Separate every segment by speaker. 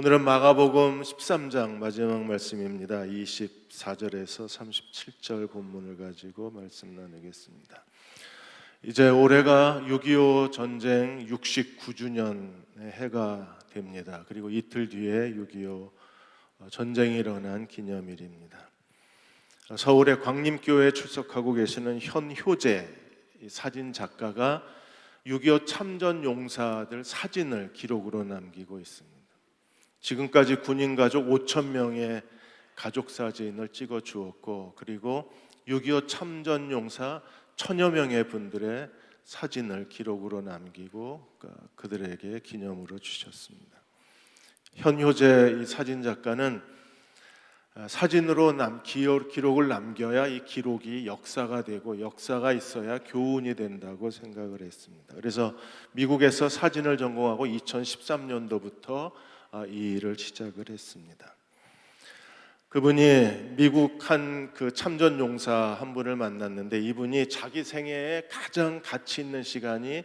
Speaker 1: 오늘은 마가복음 13장 마지막 말씀입니다. 24절에서 37절 본문을 가지고 말씀 나누겠습니다. 이제 올해가 6.25 전쟁 69주년의 해가 됩니다. 그리고 이틀 뒤에 6.25 전쟁이 일어난 기념일입니다. 서울의 광림교회에 출석하고 계시는 현효재 사진 작가가 6.25 참전 용사들 사진을 기록으로 남기고 있습니다. 지금까지 군인 가족 5,000명의 가족 사진을 찍어 주었고, 그리고 6.25 참전 용사 1,000여 명의 분들의 사진을 기록으로 남기고 그들에게 기념으로 주셨습니다. 현효재 이 사진 작가는 사진으로 기록을 남겨야 이 기록이 역사가 되고, 역사가 있어야 교훈이 된다고 생각을 했습니다. 그래서 미국에서 사진을 전공하고 2013년도부터 이 일을 시작을 했습니다. 그분이 미국 한 참전 용사 한 분을 만났는데, 이분이 자기 생애에 가장 가치 있는 시간이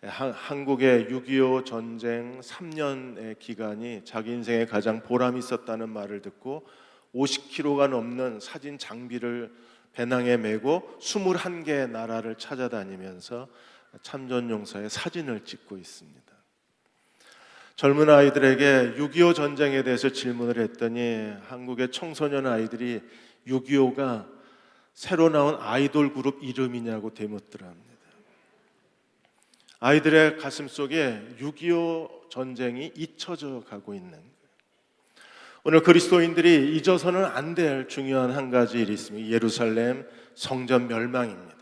Speaker 1: 한국의 6.25 전쟁 3년의 기간이 자기 인생에 가장 보람 있었다는 말을 듣고 50kg가 넘는 사진 장비를 배낭에 메고 21개의 나라를 찾아다니면서 참전 용사의 사진을 찍고 있습니다. 젊은 아이들에게 6.25 전쟁에 대해서 질문을 했더니 한국의 청소년 아이들이 6.25가 새로 나온 아이돌 그룹 이름이냐고 대묻더랍니다. 아이들의 가슴 속에 6.25 전쟁이 잊혀져 가고 있는 거예요. 오늘 그리스도인들이 잊어서는 안 될 중요한 한 가지 일이 있습니다. 예루살렘 성전 멸망입니다.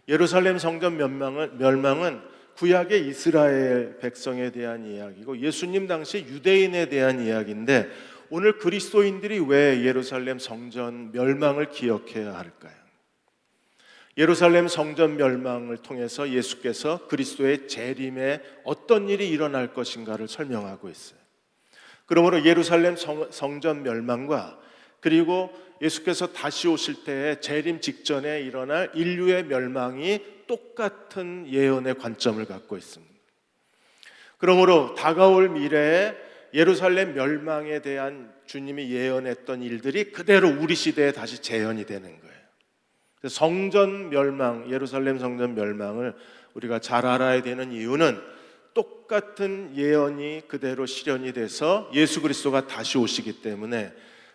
Speaker 1: 예루살렘 성전 멸망은 구약의 이스라엘 백성에 대한 이야기고, 예수님 당시 유대인에 대한 이야기인데, 오늘 그리스도인들이 왜 예루살렘 성전 멸망을 기억해야 할까요? 예루살렘 성전 멸망을 통해서 예수께서 그리스도의 재림에 어떤 일이 일어날 것인가를 설명하고 있어요. 그러므로 예루살렘 성전 멸망과, 그리고 예수께서 다시 오실 때의 재림 직전에 일어날 인류의 멸망이 똑같은 예언의 관점을 갖고 있습니다. 그러므로 다가올 미래에 예루살렘 멸망에 대한 주님이 예언했던 일들이 그대로 우리 시대에 다시 재현이 되는 거예요. 성전 멸망, 예루살렘 성전 멸망을 우리가 잘 알아야 되는 이유는 똑같은 예언이 그대로 실현이 돼서 예수 그리스도가 다시 오시기 때문에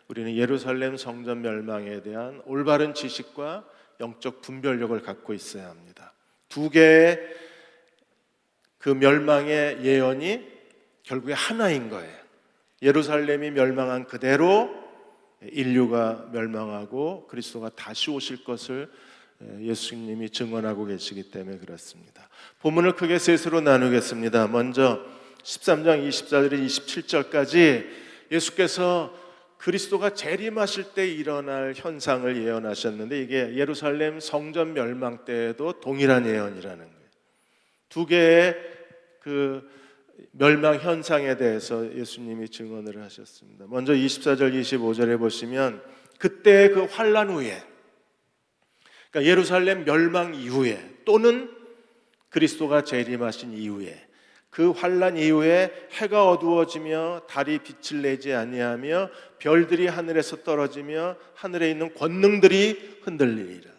Speaker 1: 우리는 예루살렘 성전 멸망에 대한 올바른 지식과 영적 분별력을 갖고 있어야 합니다. 두 개의 그 멸망의 예언이 결국에 하나인 거예요. 예루살렘이 멸망한 그대로 인류가 멸망하고 그리스도가 다시 오실 것을 예수님이 증언하고 계시기 때문에 그렇습니다. 본문을 크게 셋으로 나누겠습니다. 먼저 13장 24절에 27절까지 예수께서 그리스도가 재림하실 때 일어날 현상을 예언하셨는데, 이게 예루살렘 성전 멸망 때에도 동일한 예언이라는 거예요. 두 개의 그 멸망 현상에 대해서 예수님이 증언을 하셨습니다. 먼저 24절 25절에 보시면, 그때 그 환난 후에, 그러니까 예루살렘 멸망 이후에 또는 그리스도가 재림하신 이후에, 그 환난 이후에 해가 어두워지며 달이 빛을 내지 아니하며 별들이 하늘에서 떨어지며 하늘에 있는 권능들이 흔들리리라.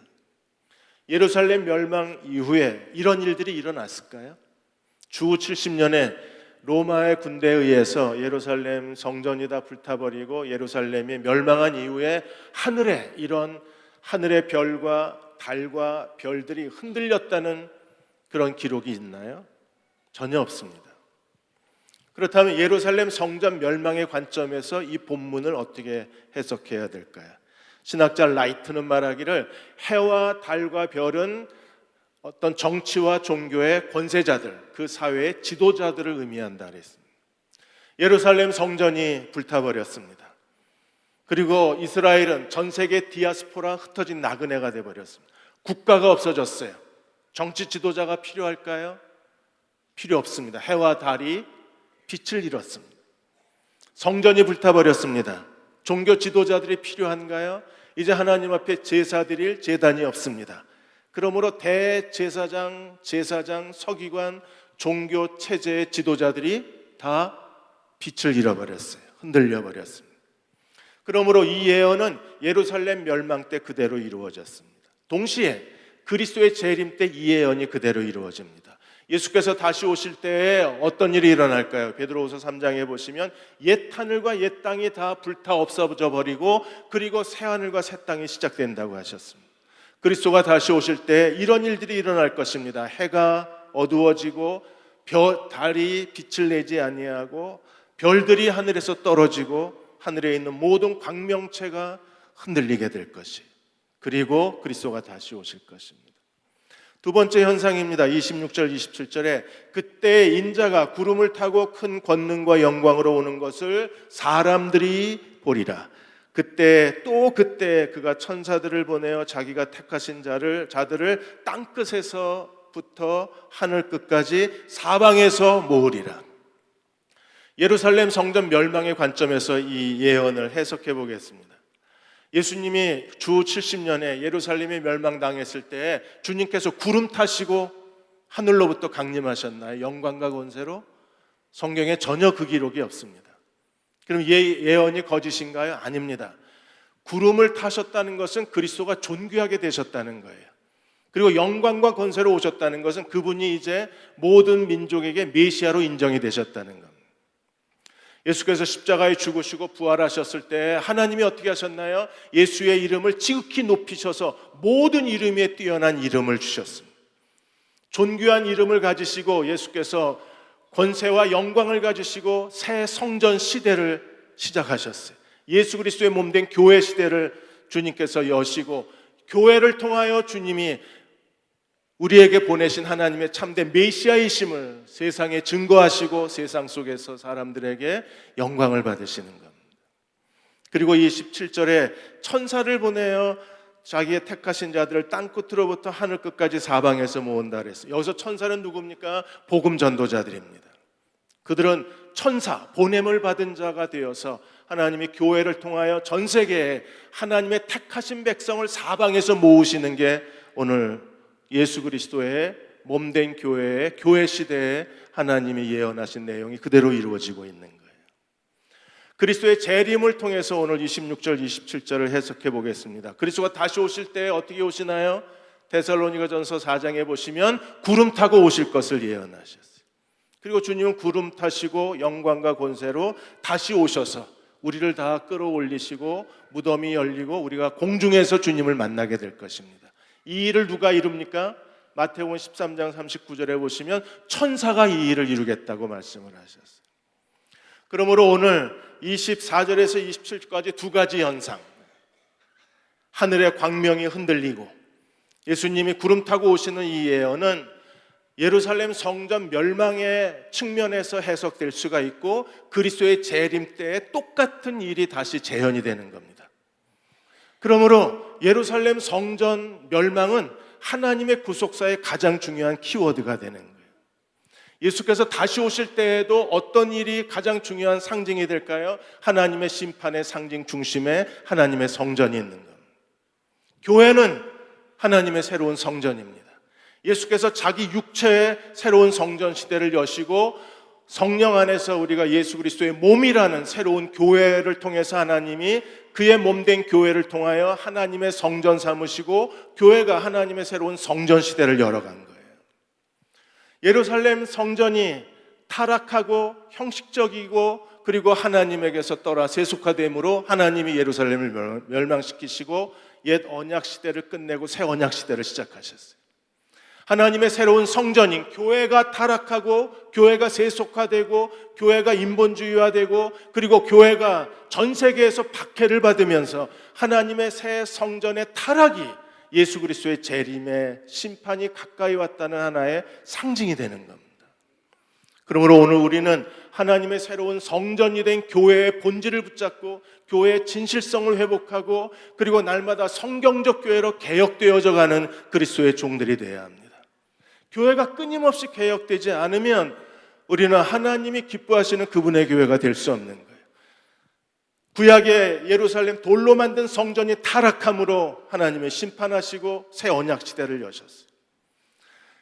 Speaker 1: 예루살렘 멸망 이후에 이런 일들이 일어났을까요? 주 70년에 로마의 군대에 의해서 예루살렘 성전이 다 불타버리고 예루살렘이 멸망한 이후에 하늘에 이런 하늘의 별과 달과 별들이 흔들렸다는 그런 기록이 있나요? 전혀 없습니다. 그렇다면 예루살렘 성전 멸망의 관점에서 이 본문을 어떻게 해석해야 될까요? 신학자 라이트는 말하기를, 해와 달과 별은 어떤 정치와 종교의 권세자들, 그 사회의 지도자들을 의미한다 그랬습니다. 예루살렘 성전이 불타버렸습니다. 그리고 이스라엘은 전 세계 디아스포라 흩어진 나그네가 되어버렸습니다. 국가가 없어졌어요. 정치 지도자가 필요할까요? 필요 없습니다. 해와 달이 빛을 잃었습니다. 성전이 불타버렸습니다. 종교 지도자들이 필요한가요? 이제 하나님 앞에 제사 드릴 제단이 없습니다. 그러므로 대제사장, 제사장, 서기관, 종교 체제의 지도자들이 다 빛을 잃어버렸어요. 흔들려 버렸습니다. 그러므로 이 예언은 예루살렘 멸망 때 그대로 이루어졌습니다. 동시에 그리스도의 재림 때 이 예언이 그대로 이루어집니다. 예수께서 다시 오실 때에 어떤 일이 일어날까요? 베드로후서 3장에 보시면 옛 하늘과 옛 땅이 다 불타 없어져 버리고 그리고 새 하늘과 새 땅이 시작된다고 하셨습니다. 그리스도가 다시 오실 때 이런 일들이 일어날 것입니다. 해가 어두워지고 달이 빛을 내지 아니하고 별들이 하늘에서 떨어지고 하늘에 있는 모든 광명체가 흔들리게 될 것이, 그리고 그리스도가 다시 오실 것입니다. 두 번째 현상입니다. 26절 27절에 그때 인자가 구름을 타고 큰 권능과 영광으로 오는 것을 사람들이 보리라. 그때 그가 천사들을 보내어 자기가 택하신 자들을 땅끝에서부터 하늘 끝까지 사방에서 모으리라. 예루살렘 성전 멸망의 관점에서 이 예언을 해석해 보겠습니다. 예수님이 주 70년에 예루살렘이 멸망당했을 때 주님께서 구름 타시고 하늘로부터 강림하셨나요? 영광과 권세로? 성경에 전혀 그 기록이 없습니다. 그럼 예언이 거짓인가요? 아닙니다. 구름을 타셨다는 것은 그리스도가 존귀하게 되셨다는 거예요. 그리고 영광과 권세로 오셨다는 것은 그분이 이제 모든 민족에게 메시아로 인정이 되셨다는 겁니다. 예수께서 십자가에 죽으시고 부활하셨을 때 하나님이 어떻게 하셨나요? 예수의 이름을 지극히 높이셔서 모든 이름 위에 뛰어난 이름을 주셨습니다. 존귀한 이름을 가지시고 예수께서 권세와 영광을 가지시고 새 성전 시대를 시작하셨어요. 예수 그리스도의 몸된 교회 시대를 주님께서 여시고 교회를 통하여 주님이 우리에게 보내신 하나님의 참된 메시아이심을 세상에 증거하시고 세상 속에서 사람들에게 영광을 받으시는 겁니다. 그리고 27절에 천사를 보내어 자기의 택하신 자들을 땅끝으로부터 하늘 끝까지 사방에서 모은다 그랬어요. 여기서 천사는 누굽니까? 복음 전도자들입니다. 그들은 천사, 보냄을 받은 자가 되어서 하나님이 교회를 통하여 전 세계에 하나님의 택하신 백성을 사방에서 모으시는 게 오늘 예수 그리스도의 몸된 교회의 교회 시대에 하나님이 예언하신 내용이 그대로 이루어지고 있는 거예요. 그리스도의 재림을 통해서 오늘 26절 27절을 해석해 보겠습니다. 그리스도가 다시 오실 때 어떻게 오시나요? 데살로니가전서 4장에 보시면 구름 타고 오실 것을 예언하셨어요. 그리고 주님은 구름 타시고 영광과 권세로 다시 오셔서 우리를 다 끌어올리시고 무덤이 열리고 우리가 공중에서 주님을 만나게 될 것입니다. 이 일을 누가 이룹니까? 마태복음 13장 39절에 보시면 천사가 이 일을 이루겠다고 말씀을 하셨어요. 그러므로 오늘 24절에서 27절까지 두 가지 현상, 하늘의 광명이 흔들리고 예수님이 구름 타고 오시는 이 예언은 예루살렘 성전 멸망의 측면에서 해석될 수가 있고 그리스도의 재림 때에 똑같은 일이 다시 재현이 되는 겁니다. 그러므로 예루살렘 성전 멸망은 하나님의 구속사의 가장 중요한 키워드가 되는 거예요. 예수께서 다시 오실 때에도 어떤 일이 가장 중요한 상징이 될까요? 하나님의 심판의 상징 중심에 하나님의 성전이 있는 겁니다. 교회는 하나님의 새로운 성전입니다. 예수께서 자기 육체의 새로운 성전 시대를 여시고 성령 안에서 우리가 예수 그리스도의 몸이라는 새로운 교회를 통해서 하나님이 그의 몸된 교회를 통하여 하나님의 성전 삼으시고 교회가 하나님의 새로운 성전 시대를 열어간 거예요. 예루살렘 성전이 타락하고 형식적이고 그리고 하나님에게서 떠나 세속화됨으로 하나님이 예루살렘을 멸망시키시고 옛 언약 시대를 끝내고 새 언약 시대를 시작하셨어요. 하나님의 새로운 성전인 교회가 타락하고 교회가 세속화되고 교회가 인본주의화되고 그리고 교회가 전 세계에서 박해를 받으면서 하나님의 새 성전의 타락이 예수 그리스도의 재림의 심판이 가까이 왔다는 하나의 상징이 되는 겁니다. 그러므로 오늘 우리는 하나님의 새로운 성전이 된 교회의 본질을 붙잡고 교회의 진실성을 회복하고 그리고 날마다 성경적 교회로 개혁되어져 가는 그리스도의 종들이 되어야 합니다. 교회가 끊임없이 개혁되지 않으면 우리는 하나님이 기뻐하시는 그분의 교회가 될 수 없는 거예요. 구약의 예루살렘 돌로 만든 성전이 타락함으로 하나님이 심판하시고 새 언약 시대를 여셨어요.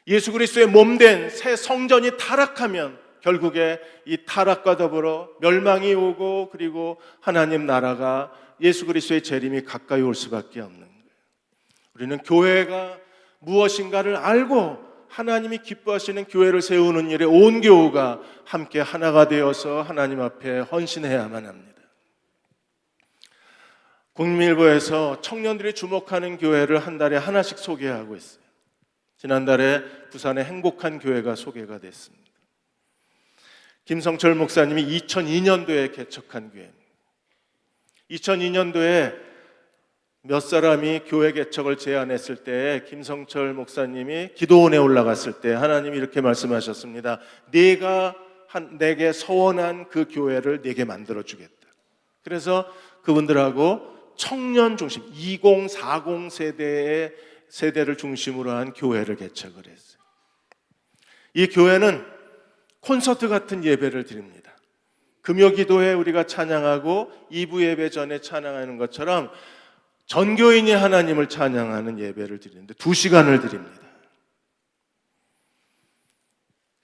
Speaker 1: 예수 그리스도의 몸된 새 성전이 타락하면 결국에 이 타락과 더불어 멸망이 오고 그리고 하나님 나라가 예수 그리스도의 재림이 가까이 올 수밖에 없는 거예요. 우리는 교회가 무엇인가를 알고 하나님이 기뻐하시는 교회를 세우는 일에 온 교우가 함께 하나가 되어서 하나님 앞에 헌신해야만 합니다. 국민일보에서 청년들이 주목하는 교회를 한 달에 하나씩 소개하고 있어요. 지난달에 부산의 행복한 교회가 소개가 됐습니다. 김성철 목사님이 2002년도에 개척한 교회입니다. 2002년도에 몇 사람이 교회 개척을 제안했을 때 김성철 목사님이 기도원에 올라갔을 때 하나님이 이렇게 말씀하셨습니다. 네가 내게 서원한 그 교회를 네게 만들어주겠다. 그래서 그분들하고 청년 중심 2040 세대를 중심으로 한 교회를 개척을 했어요. 이 교회는 콘서트 같은 예배를 드립니다. 금요기도에 우리가 찬양하고 2부 예배 전에 찬양하는 것처럼 전교인이 하나님을 찬양하는 예배를 드리는데 2시간을 드립니다.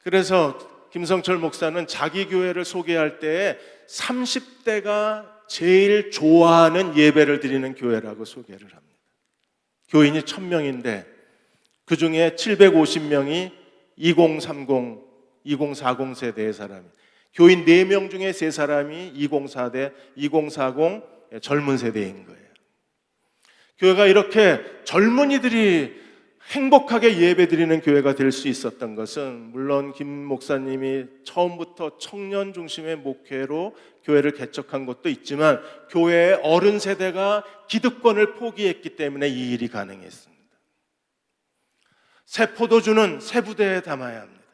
Speaker 1: 그래서 김성철 목사는 자기 교회를 소개할 때 30대가 제일 좋아하는 예배를 드리는 교회라고 소개를 합니다. 교인이 1000명인데 그 중에 750명이 2030, 2040 세대의 사람이, 교인 4명 중에 3사람이 2040 젊은 세대인 거예요. 교회가 이렇게 젊은이들이 행복하게 예배드리는 교회가 될 수 있었던 것은 물론 김 목사님이 처음부터 청년 중심의 목회로 교회를 개척한 것도 있지만 교회의 어른 세대가 기득권을 포기했기 때문에 이 일이 가능했습니다. 새 포도주는 새 부대에 담아야 합니다.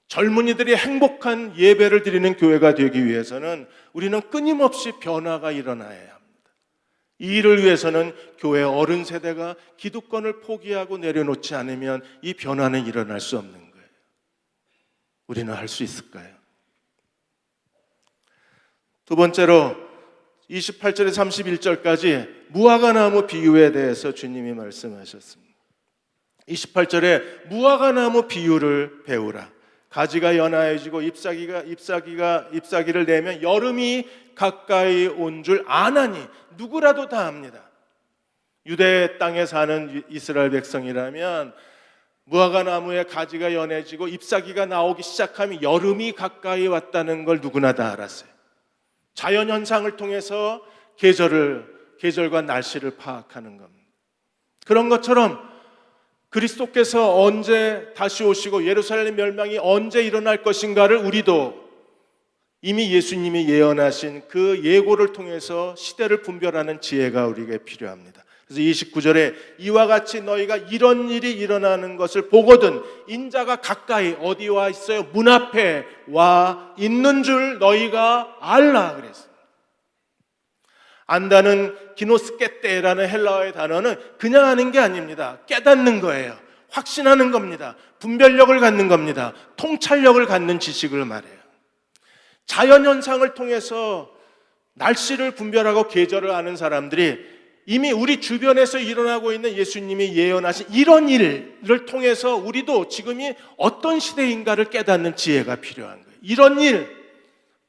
Speaker 1: 젊은이들이 행복한 예배를 드리는 교회가 되기 위해서는 우리는 끊임없이 변화가 일어나야 합니다. 이 일을 위해서는 교회 어른 세대가 기득권을 포기하고 내려놓지 않으면 이 변화는 일어날 수 없는 거예요. 우리는 할 수 있을까요? 두 번째로 28절에서 31절까지 무화과나무 비유에 대해서 주님이 말씀하셨습니다. 28절에 무화과나무 비유를 배우라. 가지가 연하여지고 잎사귀를 내면 여름이 가까이 온 줄 아나니 누구라도 다 압니다. 유대 땅에 사는 이스라엘 백성이라면 무화과나무의 가지가 연해지고 잎사귀가 나오기 시작하면 여름이 가까이 왔다는 걸 누구나 다 알았어요. 자연현상을 통해서 계절과 날씨를 파악하는 겁니다. 그런 것처럼 그리스도께서 언제 다시 오시고 예루살렘 멸망이 언제 일어날 것인가를 우리도 이미 예수님이 예언하신 그 예고를 통해서 시대를 분별하는 지혜가 우리에게 필요합니다. 그래서 29절에 이와 같이 너희가 이런 일이 일어나는 것을 보거든 인자가 가까이 어디 와 있어요? 문 앞에 와 있는 줄 너희가 알라 그랬습니다. 안다는 기노스케테라는 헬라어의 단어는 그냥 하는 게 아닙니다. 깨닫는 거예요. 확신하는 겁니다. 분별력을 갖는 겁니다. 통찰력을 갖는 지식을 말해요. 자연현상을 통해서 날씨를 분별하고 계절을 아는 사람들이 이미 우리 주변에서 일어나고 있는 예수님이 예언하신 이런 일을 통해서 우리도 지금이 어떤 시대인가를 깨닫는 지혜가 필요한 거예요. 이런 일,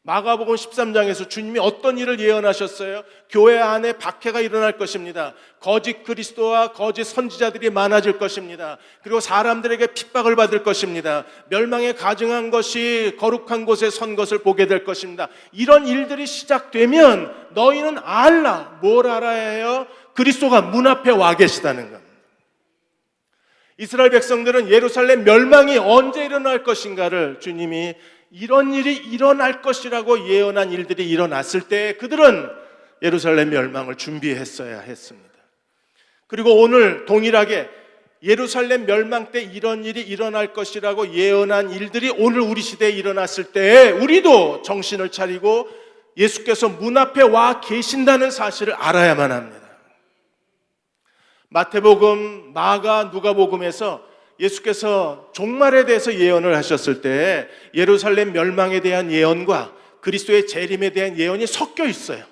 Speaker 1: 마가복음 13장에서 주님이 어떤 일을 예언하셨어요? 교회 안에 박해가 일어날 것입니다. 거짓 그리스도와 거짓 선지자들이 많아질 것입니다. 그리고 사람들에게 핍박을 받을 것입니다. 멸망에 가증한 것이 거룩한 곳에 선 것을 보게 될 것입니다. 이런 일들이 시작되면 너희는 알라. 뭘 알아야 해요? 그리스도가 문 앞에 와 계시다는 겁니다. 이스라엘 백성들은 예루살렘 멸망이 언제 일어날 것인가를 주님이 이런 일이 일어날 것이라고 예언한 일들이 일어났을 때 그들은 예루살렘 멸망을 준비했어야 했습니다. 그리고 오늘 동일하게 예루살렘 멸망 때 이런 일이 일어날 것이라고 예언한 일들이 오늘 우리 시대에 일어났을 때 우리도 정신을 차리고 예수께서 문 앞에 와 계신다는 사실을 알아야만 합니다. 마태복음, 마가, 누가복음에서 예수께서 종말에 대해서 예언을 하셨을 때 예루살렘 멸망에 대한 예언과 그리스도의 재림에 대한 예언이 섞여 있어요.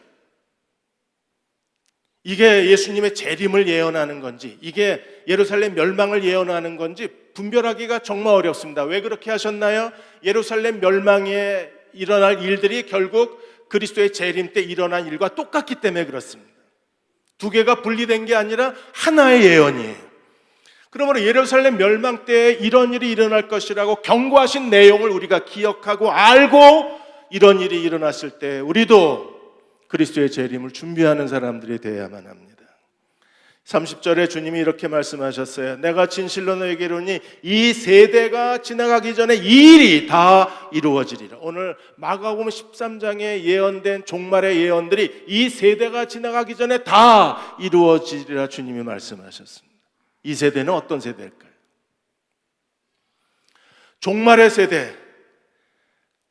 Speaker 1: 이게 예수님의 재림을 예언하는 건지 이게 예루살렘 멸망을 예언하는 건지 분별하기가 정말 어렵습니다. 왜 그렇게 하셨나요? 예루살렘 멸망에 일어날 일들이 결국 그리스도의 재림 때 일어난 일과 똑같기 때문에 그렇습니다. 두 개가 분리된 게 아니라 하나의 예언이에요. 그러므로 예루살렘 멸망 때 이런 일이 일어날 것이라고 경고하신 내용을 우리가 기억하고 알고 이런 일이 일어났을 때 우리도 그리스도의 재림을 준비하는 사람들이 되어야만 합니다. 30절에 주님이 이렇게 말씀하셨어요. 내가 진실로 너에게 이르노니 이 세대가 지나가기 전에 이 일이 다 이루어지리라. 오늘 마가복음 13장에 예언된 종말의 예언들이 이 세대가 지나가기 전에 다 이루어지리라 주님이 말씀하셨습니다. 이 세대는 어떤 세대일까요? 종말의 세대.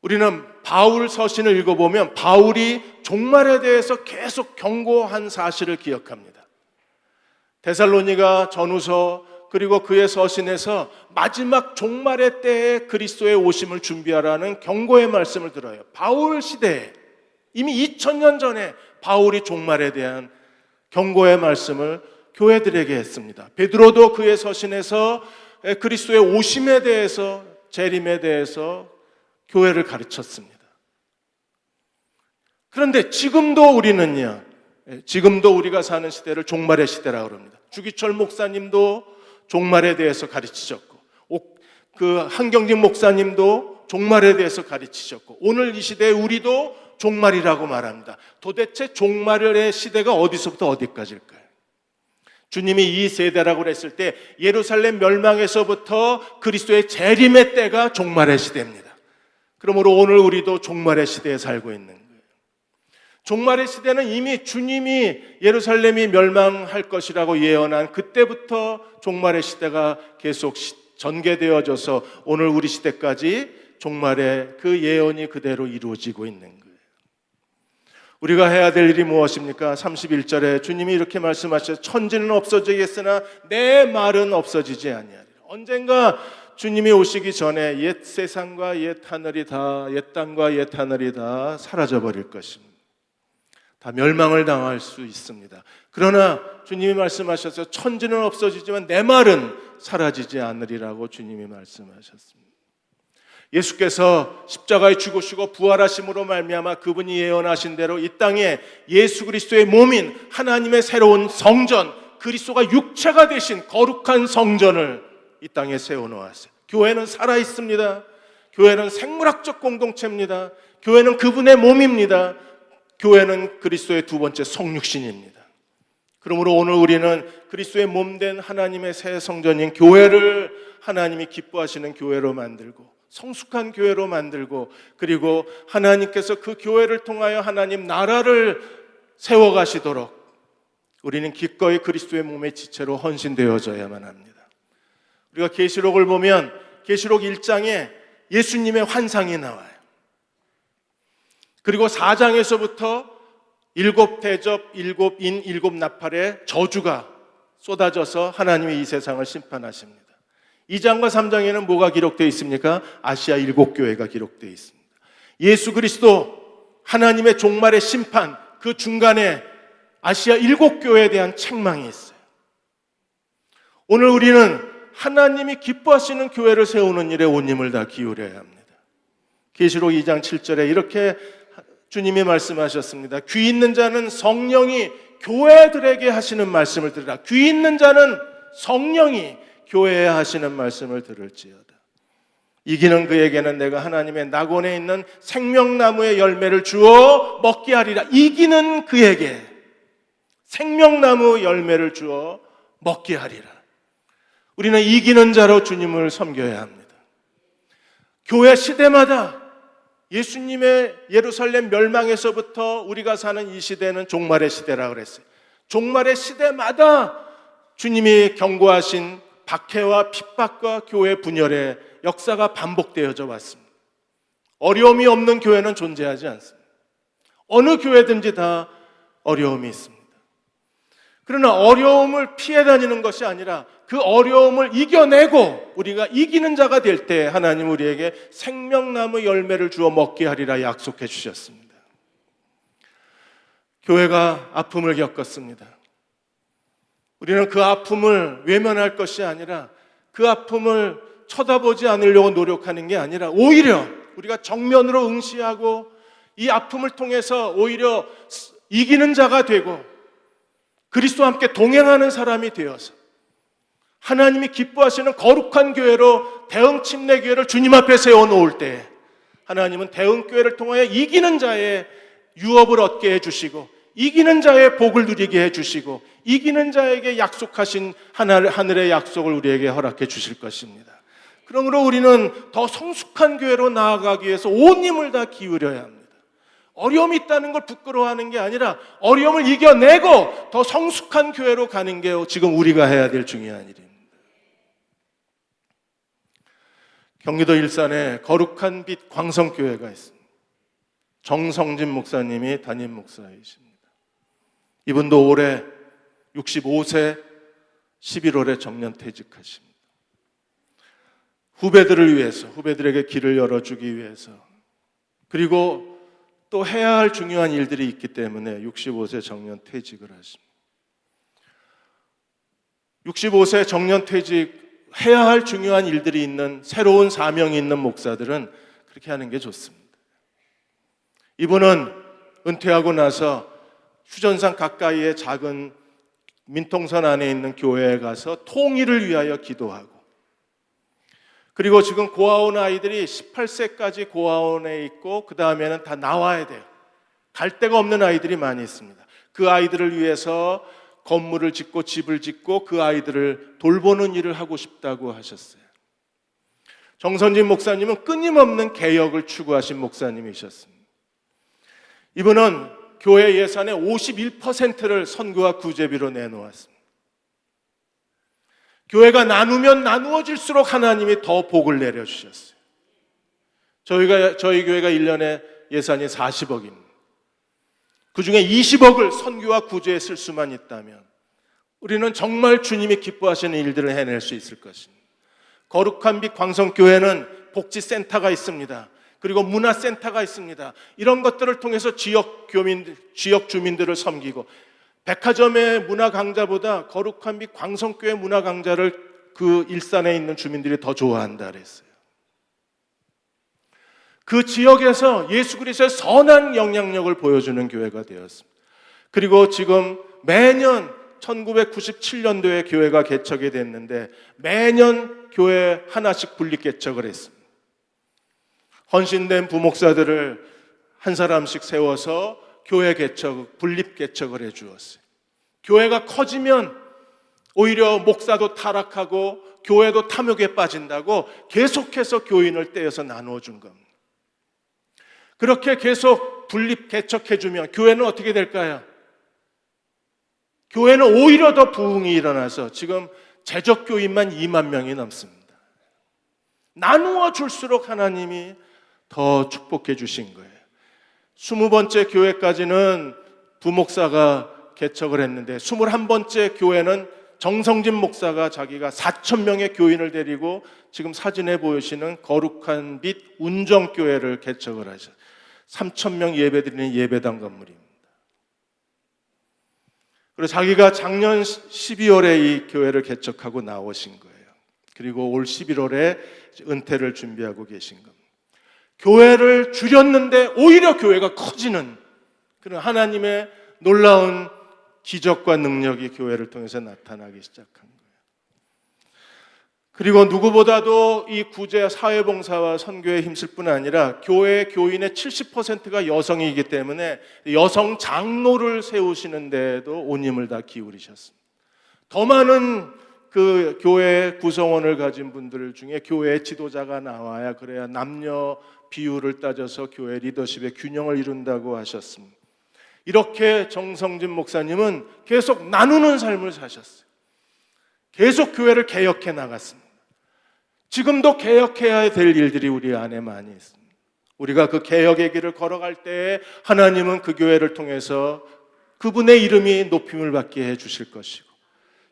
Speaker 1: 우리는 바울 서신을 읽어보면 바울이 종말에 대해서 계속 경고한 사실을 기억합니다. 데살로니가 전후서 그리고 그의 서신에서 마지막 종말의 때에 그리스도의 오심을 준비하라는 경고의 말씀을 들어요. 바울 시대에 이미 2000년 전에 바울이 종말에 대한 경고의 말씀을 교회들에게 했습니다. 베드로도 그의 서신에서 그리스도의 오심에 대해서 재림에 대해서 교회를 가르쳤습니다. 그런데 지금도 우리는요, 지금도 우리가 사는 시대를 종말의 시대라고 합니다. 주기철 목사님도 종말에 대해서 가르치셨고, 그 한경직 목사님도 종말에 대해서 가르치셨고, 오늘 이 시대에 우리도 종말이라고 말합니다. 도대체 종말의 시대가 어디서부터 어디까지일까요? 주님이 이 세대라고 했을 때 예루살렘 멸망에서부터 그리스도의 재림의 때가 종말의 시대입니다. 그러므로 오늘 우리도 종말의 시대에 살고 있는 거예요. 종말의 시대는 이미 주님이 예루살렘이 멸망할 것이라고 예언한 그때부터 종말의 시대가 계속 전개되어져서 오늘 우리 시대까지 종말의 그 예언이 그대로 이루어지고 있는 거예요. 우리가 해야 될 일이 무엇입니까? 31절에 주님이 이렇게 말씀하셨어요. 천지는 없어지겠으나 내 말은 없어지지 아니하리라. 언젠가 주님이 오시기 전에 옛 세상과 옛 하늘이 다, 옛 땅과 옛 하늘이 다 사라져버릴 것입니다. 다 멸망을 당할 수 있습니다. 그러나 주님이 말씀하셔서 천지는 없어지지만 내 말은 사라지지 않으리라고 주님이 말씀하셨습니다. 예수께서 십자가에 죽으시고 부활하심으로 말미암아 그분이 예언하신 대로 이 땅에 예수 그리스도의 몸인 하나님의 새로운 성전, 그리스도가 육체가 되신 거룩한 성전을 이 땅에 세워놓았어요. 교회는 살아있습니다. 교회는 생물학적 공동체입니다. 교회는 그분의 몸입니다. 교회는 그리스도의 두 번째 성육신입니다. 그러므로 오늘 우리는 그리스도의 몸된 하나님의 새 성전인 교회를 하나님이 기뻐하시는 교회로 만들고 성숙한 교회로 만들고 그리고 하나님께서 그 교회를 통하여 하나님 나라를 세워가시도록 우리는 기꺼이 그리스도의 몸의 지체로 헌신되어져야만 합니다. 우리가 계시록을 보면 계시록 1장에 예수님의 환상이 나와요. 그리고 4장에서부터 7대접, 7인, 7나팔의 저주가 쏟아져서 하나님이 이 세상을 심판하십니다. 2장과 3장에는 뭐가 기록되어 있습니까? 아시아 7교회가 기록되어 있습니다. 예수 그리스도 하나님의 종말의 심판, 그 중간에 아시아 7교회에 대한 책망이 있어요. 오늘 우리는 하나님이 기뻐하시는 교회를 세우는 일에 온 힘을 다 기울여야 합니다. 계시록 2장 7절에 이렇게 주님이 말씀하셨습니다. 귀 있는 자는 성령이 교회들에게 하시는 말씀을 들으라. 귀 있는 자는 성령이 교회에 하시는 말씀을 들을지어다. 이기는 그에게는 내가 하나님의 낙원에 있는 생명나무의 열매를 주어 먹게 하리라. 이기는 그에게 생명나무 열매를 주어 먹게 하리라. 우리는 이기는 자로 주님을 섬겨야 합니다. 교회 시대마다 예수님의 예루살렘 멸망에서부터 우리가 사는 이 시대는 종말의 시대라고 그랬어요. 종말의 시대마다 주님이 경고하신 박해와 핍박과 교회 분열의 역사가 반복되어져 왔습니다. 어려움이 없는 교회는 존재하지 않습니다. 어느 교회든지 다 어려움이 있습니다. 그러나 어려움을 피해 다니는 것이 아니라 그 어려움을 이겨내고 우리가 이기는 자가 될 때 하나님 우리에게 생명나무 열매를 주어 먹게 하리라 약속해 주셨습니다. 교회가 아픔을 겪었습니다. 우리는 그 아픔을 외면할 것이 아니라 그 아픔을 쳐다보지 않으려고 노력하는 게 아니라 오히려 우리가 정면으로 응시하고 이 아픔을 통해서 오히려 이기는 자가 되고 그리스도와 함께 동행하는 사람이 되어서 하나님이 기뻐하시는 거룩한 교회로 대응 침례교회를 주님 앞에 세워놓을 때 하나님은 대응교회를 통하여 이기는 자의 유업을 얻게 해주시고 이기는 자의 복을 누리게 해주시고 이기는 자에게 약속하신 하늘의 약속을 우리에게 허락해 주실 것입니다. 그러므로 우리는 더 성숙한 교회로 나아가기 위해서 온 힘을 다 기울여야 합니다. 어려움이 있다는 걸 부끄러워하는 게 아니라 어려움을 이겨내고 더 성숙한 교회로 가는 게 지금 우리가 해야 될 중요한 일입니다. 경기도 일산에 거룩한 빛 광성교회가 있습니다. 정성진 목사님이 담임 목사이십니다. 이분도 올해 65세 11월에 정년퇴직하십니다. 후배들을 위해서, 후배들에게 길을 열어주기 위해서, 그리고 또 해야 할 중요한 일들이 있기 때문에 65세 정년퇴직을 하십니다. 65세 정년퇴직 해야 할 중요한 일들이 있는 새로운 사명이 있는 목사들은 그렇게 하는 게 좋습니다. 이분은 은퇴하고 나서 휴전선 가까이의 작은 민통선 안에 있는 교회에 가서 통일을 위하여 기도하고, 그리고 지금 고아원 아이들이 18세까지 고아원에 있고 그 다음에는 다 나와야 돼요. 갈 데가 없는 아이들이 많이 있습니다. 그 아이들을 위해서 건물을 짓고 집을 짓고 그 아이들을 돌보는 일을 하고 싶다고 하셨어요. 정선진 목사님은 끊임없는 개혁을 추구하신 목사님이셨습니다. 이분은 교회 예산의 51%를 선교와 구제비로 내놓았습니다. 교회가 나누면 나누어질수록 하나님이 더 복을 내려주셨어요. 저희 교회가 1년에 예산이 40억입니다. 그 중에 20억을 선교와 구제에 쓸 수만 있다면 우리는 정말 주님이 기뻐하시는 일들을 해낼 수 있을 것입니다. 거룩한 빛 광성교회는 복지센터가 있습니다. 그리고 문화센터가 있습니다. 이런 것들을 통해서 지역 주민들을 섬기고, 백화점의 문화 강좌보다 거룩한 빛 광성교회 문화 강좌를 그 일산에 있는 주민들이 더 좋아한다 그랬어요. 그 지역에서 예수 그리스도의 선한 영향력을 보여주는 교회가 되었습니다. 그리고 지금 매년 1997년도에 교회가 개척이 됐는데 매년 교회 하나씩 분립 개척을 했습니다. 헌신된 부목사들을 한 사람씩 세워서 교회 개척, 분립 개척을 해 주었어요. 교회가 커지면 오히려 목사도 타락하고 교회도 탐욕에 빠진다고 계속해서 교인을 떼어서 나누어 준 겁니다. 그렇게 계속 분립 개척해주면 교회는 어떻게 될까요? 교회는 오히려 더 부흥이 일어나서 지금 재적 교인만 2만 명이 넘습니다. 나누어 줄수록 하나님이 더 축복해 주신 거예요. 20번째 교회까지는 부목사가 개척을 했는데 21번째 교회는 정성진 목사가 자기가 4,000명의 교인을 데리고 지금 사진에 보이시는 거룩한 빛 운정교회를 개척을 하셨어요. 3,000명 예배드리는 예배당 건물입니다. 그리고 자기가 작년 12월에 이 교회를 개척하고 나오신 거예요. 그리고 올 11월에 은퇴를 준비하고 계신 겁니다. 교회를 줄였는데 오히려 교회가 커지는 그런 하나님의 놀라운 기적과 능력이 교회를 통해서 나타나기 시작한 거예요. 그리고 누구보다도 이 구제 사회봉사와 선교에 힘쓸 뿐 아니라 교회 교인의 70%가 여성이기 때문에 여성 장로를 세우시는 데에도 온 힘을 다 기울이셨습니다. 더 많은 그 교회 구성원을 가진 분들 중에 교회 지도자가 나와야 그래야 남녀 비율을 따져서 교회 리더십의 균형을 이룬다고 하셨습니다. 이렇게 정성진 목사님은 계속 나누는 삶을 사셨어요. 계속 교회를 개혁해 나갔습니다. 지금도 개혁해야 될 일들이 우리 안에 많이 있습니다. 우리가 그 개혁의 길을 걸어갈 때 하나님은 그 교회를 통해서 그분의 이름이 높임을 받게 해주실 것이고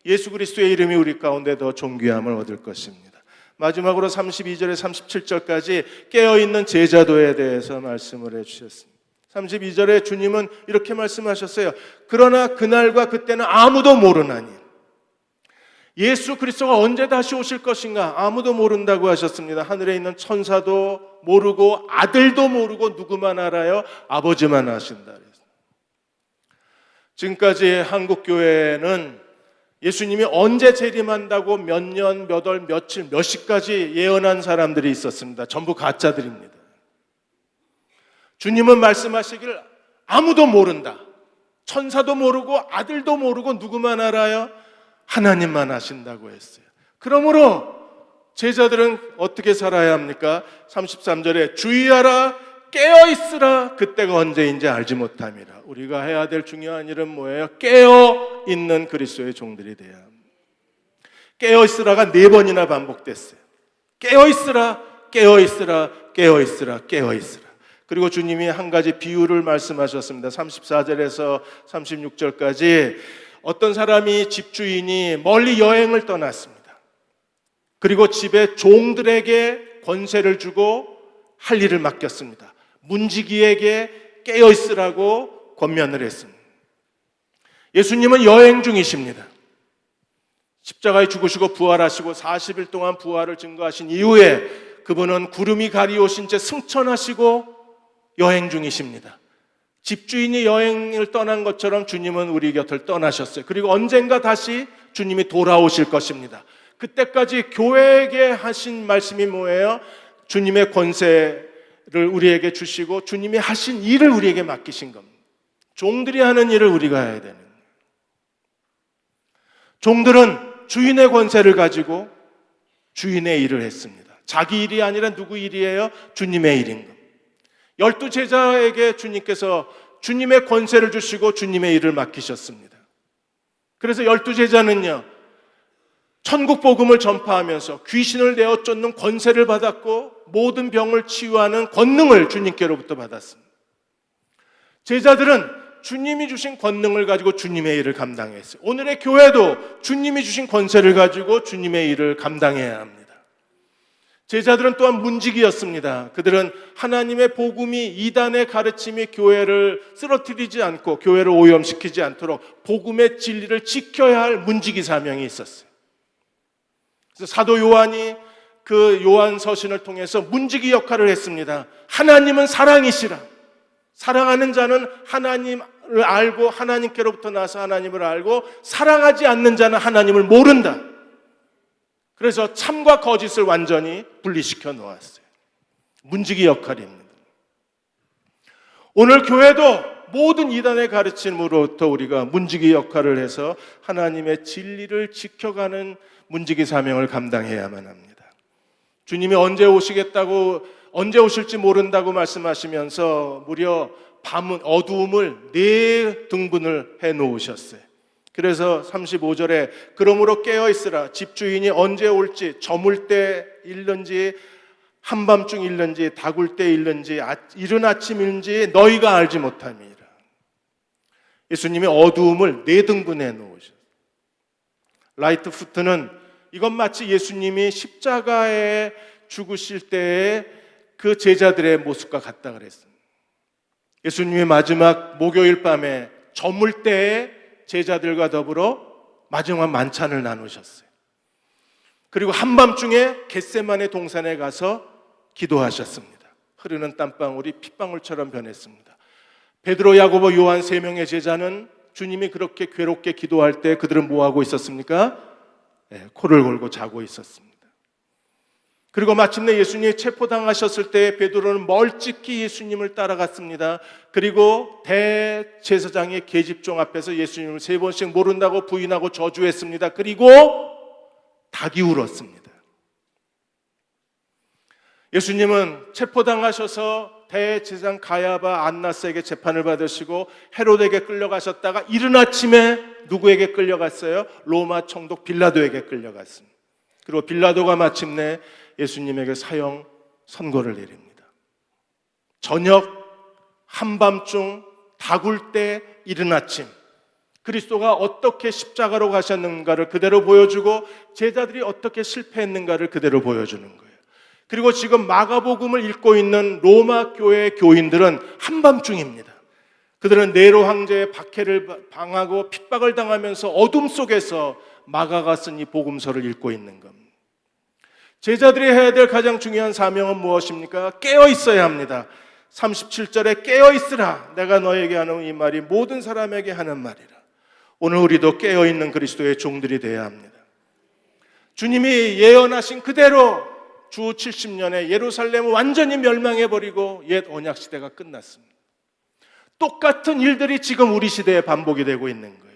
Speaker 1: 예수 그리스도의 이름이 우리 가운데 더 존귀함을 얻을 것입니다. 마지막으로 32절에 37절까지 깨어있는 제자도에 대해서 말씀을 해주셨습니다. 32절에 주님은 이렇게 말씀하셨어요. 그러나 그날과 그때는 아무도 모르나니 예수 그리스도가 언제 다시 오실 것인가 아무도 모른다고 하셨습니다. 하늘에 있는 천사도 모르고 아들도 모르고 누구만 알아요? 아버지만 아신다. 지금까지 한국교회는 예수님이 언제 재림한다고 몇 년, 몇 월, 며칠, 몇 시까지 예언한 사람들이 있었습니다. 전부 가짜들입니다. 주님은 말씀하시길 아무도 모른다. 천사도 모르고 아들도 모르고 누구만 알아요? 하나님만 아신다고 했어요. 그러므로 제자들은 어떻게 살아야 합니까? 33절에 주의하라 깨어있으라 그때가 언제인지 알지 못함이라. 우리가 해야 될 중요한 일은 뭐예요? 깨어있는 그리스도의 종들이 돼야 합니다. 깨어있으라가 4번이나 반복됐어요. 깨어있으라 깨어있으라 깨어있으라 깨어있으라. 그리고 주님이 한 가지 비유를 말씀하셨습니다. 34절에서 36절까지 어떤 사람이 집주인이 멀리 여행을 떠났습니다. 그리고 집에 종들에게 권세를 주고 할 일을 맡겼습니다. 문지기에게 깨어있으라고 권면을 했습니다. 예수님은 여행 중이십니다. 십자가에 죽으시고 부활하시고 40일 동안 부활을 증거하신 이후에 그분은 구름이 가리오신 채 승천하시고 여행 중이십니다. 집주인이 여행을 떠난 것처럼 주님은 우리 곁을 떠나셨어요. 그리고 언젠가 다시 주님이 돌아오실 것입니다. 그때까지 교회에게 하신 말씀이 뭐예요? 주님의 권세를 우리에게 주시고 주님이 하신 일을 우리에게 맡기신 겁니다. 종들이 하는 일을 우리가 해야 되는 거예요. 종들은 주인의 권세를 가지고 주인의 일을 했습니다. 자기 일이 아니라 누구 일이에요? 주님의 일인 겁니다. 12 제자에게 주님께서 주님의 권세를 주시고 주님의 일을 맡기셨습니다. 그래서 12 제자는요, 천국 복음을 전파하면서 귀신을 내어 쫓는 권세를 받았고 모든 병을 치유하는 권능을 주님께로부터 받았습니다. 제자들은 주님이 주신 권능을 가지고 주님의 일을 감당했어요. 오늘의 교회도 주님이 주신 권세를 가지고 주님의 일을 감당해야 합니다. 제자들은 또한 문지기였습니다. 그들은 하나님의 복음이 이단의 가르침이 교회를 쓰러뜨리지 않고 교회를 오염시키지 않도록 복음의 진리를 지켜야 할 문지기 사명이 있었어요. 그래서 사도 요한이 그 요한 서신을 통해서 문지기 역할을 했습니다. 하나님은 사랑이시라. 사랑하는 자는 하나님을 알고 하나님께로부터 나서 하나님을 알고 사랑하지 않는 자는 하나님을 모른다. 그래서 참과 거짓을 완전히 분리시켜 놓았어요. 문지기 역할입니다. 오늘 교회도 모든 이단의 가르침으로부터 우리가 문지기 역할을 해서 하나님의 진리를 지켜가는 문지기 사명을 감당해야만 합니다. 주님이 언제 오시겠다고, 언제 오실지 모른다고 말씀하시면서 무려 밤은 어두움을 4등분을 해 놓으셨어요. 그래서 35절에 그러므로 깨어있으라. 집주인이 언제 올지, 저물 때 일는지 한밤중 일는지 다굴 때 일는지 이른 아침인지 너희가 알지 못함이라. 예수님이 어두움을 4등분해 놓으셨어요. 라이트푸트는 이건 마치 예수님이 십자가에 죽으실 때의 그 제자들의 모습과 같다 그랬습니다. 예수님이 마지막 목요일 밤에 저물 때에 제자들과 더불어 마지막 만찬을 나누셨어요. 그리고 한밤중에 겟세마네 동산에 가서 기도하셨습니다. 흐르는 땀방울이 핏방울처럼 변했습니다. 베드로, 야고보, 요한 3명의 제자는 주님이 그렇게 괴롭게 기도할 때 그들은 뭐하고 있었습니까? 코를 골고 자고 있었습니다. 그리고 마침내 예수님이 체포당하셨을 때 베드로는 멀찍이 예수님을 따라갔습니다. 그리고 대제사장의 계집종 앞에서 예수님을 3번씩 모른다고 부인하고 저주했습니다. 그리고 닭이 울었습니다. 예수님은 체포당하셔서 대제사장 가야바 안나스에게 재판을 받으시고 헤롯에게 끌려가셨다가 이른 아침에 누구에게 끌려갔어요? 로마 총독 빌라도에게 끌려갔습니다. 그리고 빌라도가 마침내 예수님에게 사형 선고를 내립니다. 저녁, 한밤중, 다굴 때, 이른 아침 그리스도가 어떻게 십자가로 가셨는가를 그대로 보여주고 제자들이 어떻게 실패했는가를 그대로 보여주는 거예요. 그리고 지금 마가복음을 읽고 있는 로마 교회 교인들은 한밤중입니다. 그들은 네로 황제의 박해를 당하고 핍박을 당하면서 어둠 속에서 마가가 쓴 이 복음서를 읽고 있는 겁니다. 제자들이 해야 될 가장 중요한 사명은 무엇입니까? 깨어 있어야 합니다. 37절에 깨어 있으라. 내가 너에게 하는 이 말이 모든 사람에게 하는 말이라. 오늘 우리도 깨어 있는 그리스도의 종들이 되어야 합니다. 주님이 예언하신 그대로 주 70년에 예루살렘을 완전히 멸망해버리고 옛 언약 시대가 끝났습니다. 똑같은 일들이 지금 우리 시대에 반복이 되고 있는 거예요.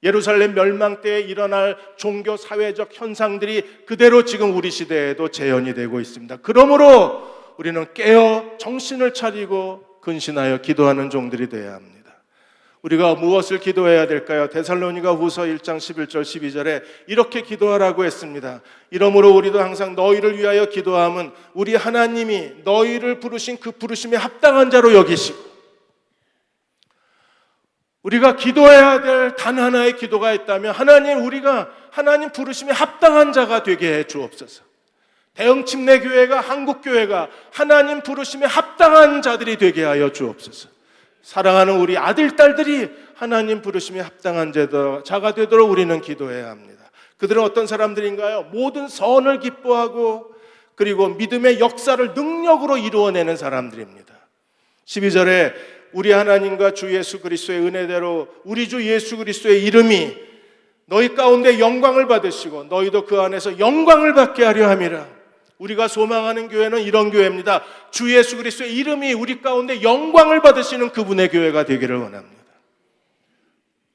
Speaker 1: 예루살렘 멸망 때에 일어날 종교 사회적 현상들이 그대로 지금 우리 시대에도 재현이 되고 있습니다. 그러므로 우리는 깨어 정신을 차리고 근신하여 기도하는 종들이 되어야 합니다. 우리가 무엇을 기도해야 될까요? 데살로니가 후서 1장 11절 12절에 이렇게 기도하라고 했습니다. 이러므로 우리도 항상 너희를 위하여 기도함은 우리 하나님이 너희를 부르신 그 부르심에 합당한 자로 여기시고, 우리가 기도해야 될 단 하나의 기도가 있다면 하나님, 우리가 하나님 부르심에 합당한 자가 되게 해 주옵소서. 대흥침례교회가, 한국교회가 하나님 부르심에 합당한 자들이 되게 하여 주옵소서. 사랑하는 우리 아들, 딸들이 하나님 부르심에 합당한 자가 되도록 우리는 기도해야 합니다. 그들은 어떤 사람들인가요? 모든 선을 기뻐하고 그리고 믿음의 역사를 능력으로 이루어내는 사람들입니다. 12절에 우리 하나님과 주 예수 그리스도의 은혜대로 우리 주 예수 그리스도의 이름이 너희 가운데 영광을 받으시고 너희도 그 안에서 영광을 받게 하려 함이라. 우리가 소망하는 교회는 이런 교회입니다. 주 예수 그리스도의 이름이 우리 가운데 영광을 받으시는 그분의 교회가 되기를 원합니다.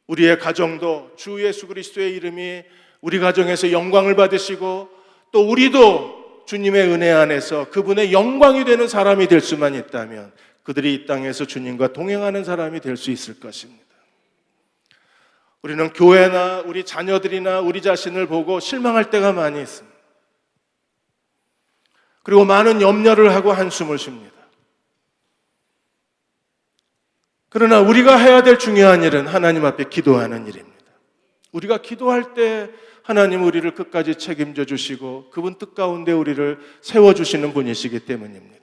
Speaker 1: 우리의 가정도 주 예수 그리스도의 이름이 우리 가정에서 영광을 받으시고 또 우리도 주님의 은혜 안에서 그분의 영광이 되는 사람이 될 수만 있다면 그들이 이 땅에서 주님과 동행하는 사람이 될 수 있을 것입니다. 우리는 교회나 우리 자녀들이나 우리 자신을 보고 실망할 때가 많이 있습니다. 그리고 많은 염려를 하고 한숨을 쉽니다. 그러나 우리가 해야 될 중요한 일은 하나님 앞에 기도하는 일입니다. 우리가 기도할 때 하나님 우리를 끝까지 책임져 주시고 그분 뜻 가운데 우리를 세워주시는 분이시기 때문입니다.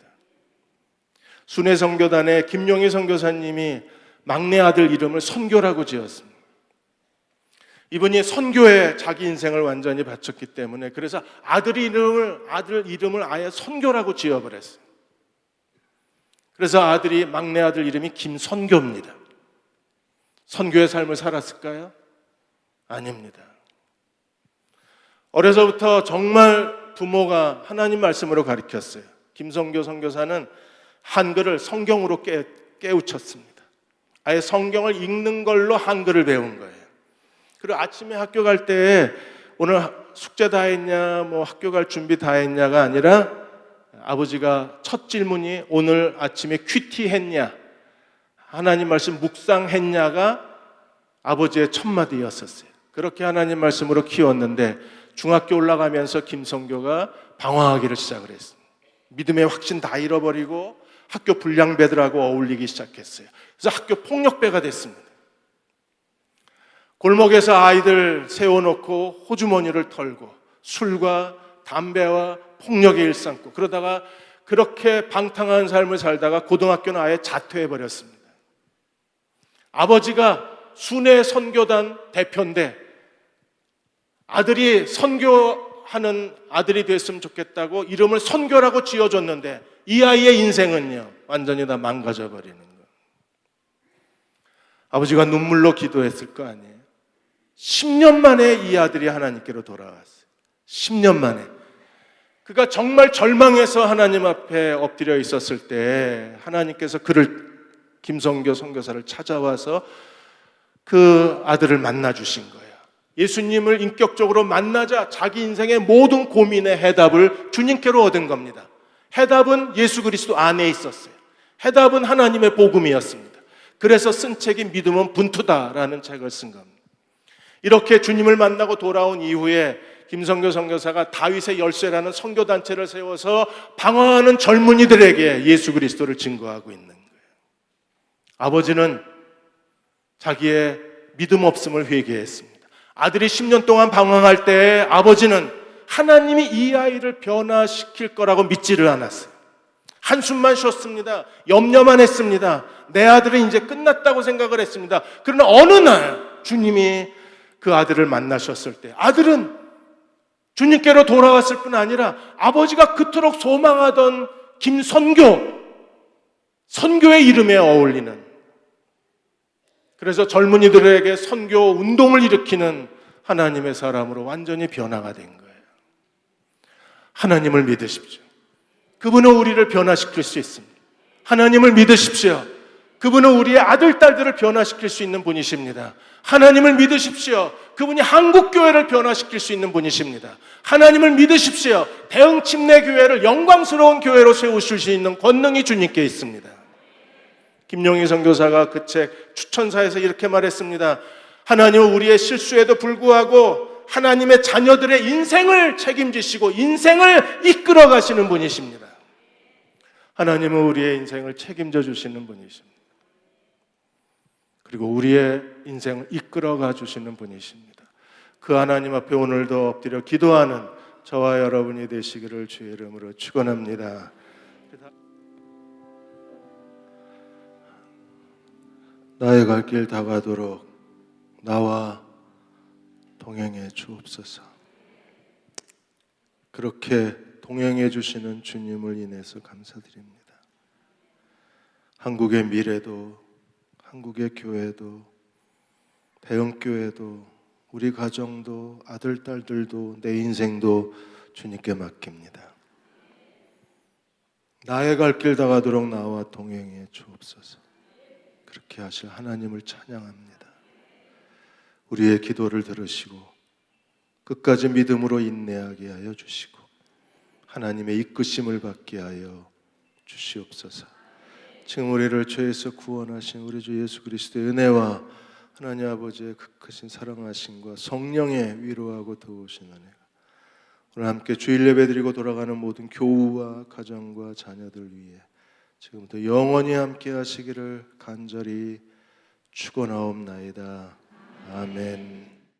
Speaker 1: 순회 선교단의 김용희 선교사님이 막내 아들 이름을 선교라고 지었습니다. 이분이 선교에 자기 인생을 완전히 바쳤기 때문에 그래서 아들 이름을 아예 선교라고 지어버렸어요. 그래서 막내 아들 이름이 김선교입니다. 선교의 삶을 살았을까요? 아닙니다. 어려서부터 정말 부모가 하나님 말씀으로 가르쳤어요. 김선교 선교사는 한글을 성경으로 깨우쳤습니다. 아예 성경을 읽는 걸로 한글을 배운 거예요. 그리고 아침에 학교 갈 때 오늘 숙제 다 했냐, 뭐 학교 갈 준비 다 했냐가 아니라 아버지가 첫 질문이 오늘 아침에 큐티 했냐, 하나님 말씀 묵상했냐가 아버지의 첫 마디였었어요. 그렇게 하나님 말씀으로 키웠는데 중학교 올라가면서 김선교가 방황하기를 시작을 했습니다. 믿음의 확신 다 잃어버리고 학교 불량배들하고 어울리기 시작했어요. 그래서 학교 폭력배가 됐습니다. 골목에서 아이들 세워놓고 호주머니를 털고 술과 담배와 폭력에 일삼고 그러다가 그렇게 방탕한 삶을 살다가 고등학교는 아예 자퇴해버렸습니다. 아버지가 순회 선교단 대표인데 아들이 선교하는 아들이 됐으면 좋겠다고 이름을 선교라고 지어줬는데 이 아이의 인생은요 완전히 다 망가져버리는 거예요. 아버지가 눈물로 기도했을 거 아니에요. 10년 만에 이 아들이 하나님께로 돌아왔어요. 10년 만에. 그가 정말 절망해서 하나님 앞에 엎드려 있었을 때 하나님께서 김선교 선교사를 찾아와서 그 아들을 만나 주신 거예요. 예수님을 인격적으로 만나자 자기 인생의 모든 고민의 해답을 주님께로 얻은 겁니다. 해답은 예수 그리스도 안에 있었어요. 해답은 하나님의 복음이었습니다. 그래서 쓴 책이 믿음은 분투다라는 책을 쓴 겁니다. 이렇게 주님을 만나고 돌아온 이후에 김선교 선교사가 다윗의 열쇠라는 선교단체를 세워서 방황하는 젊은이들에게 예수 그리스도를 증거하고 있는 거예요. 아버지는 자기의 믿음 없음을 회개했습니다. 아들이 10년 동안 방황할 때 아버지는 하나님이 이 아이를 변화시킬 거라고 믿지를 않았어요. 한숨만 쉬었습니다. 염려만 했습니다. 내 아들은 이제 끝났다고 생각을 했습니다. 그러나 어느 날 주님이 그 아들을 만나셨을 때 아들은 주님께로 돌아왔을 뿐 아니라 아버지가 그토록 소망하던 김선교, 선교의 이름에 어울리는, 그래서 젊은이들에게 선교 운동을 일으키는 하나님의 사람으로 완전히 변화가 된 거예요. 하나님을 믿으십시오. 그분은 우리를 변화시킬 수 있습니다. 하나님을 믿으십시오. 그분은 우리의 아들, 딸들을 변화시킬 수 있는 분이십니다. 하나님을 믿으십시오. 그분이 한국교회를 변화시킬 수 있는 분이십니다. 하나님을 믿으십시오. 대흥 침례교회를 영광스러운 교회로 세우실 수 있는 권능이 주님께 있습니다. 김용희 선교사가 그 책 추천사에서 이렇게 말했습니다. 하나님은 우리의 실수에도 불구하고 하나님의 자녀들의 인생을 책임지시고 인생을 이끌어 가시는 분이십니다. 하나님은 우리의 인생을 책임져 주시는 분이십니다. 그리고 우리의 인생을 이끌어가 주시는 분이십니다. 그 하나님 앞에 오늘도 엎드려 기도하는 저와 여러분이 되시기를 주의 이름으로 축원합니다. 나의 갈 길 다가도록 나와 동행해 주옵소서. 그렇게 동행해 주시는 주님을 인해서 감사드립니다. 한국의 미래도, 한국의 교회도, 대형교회도, 우리 가정도, 아들, 딸들도, 내 인생도 주님께 맡깁니다. 나의 갈 길 다가도록 나와 동행해 주옵소서. 그렇게 하실 하나님을 찬양합니다. 우리의 기도를 들으시고 끝까지 믿음으로 인내하게 하여 주시고 하나님의 이끄심을 받게 하여 주시옵소서. 지금 우리를 죄에서 구원하신 우리 주 예수 그리스도의 은혜와 하나님 아버지의 크신 사랑하심과 성령의 위로하고 도우신 은혜가 오늘 함께 주일 예배드리고 돌아가는 모든 교우와 가정과 자녀들 위해 지금부터 영원히 함께 하시기를 간절히 축원하옵나이다. 아멘.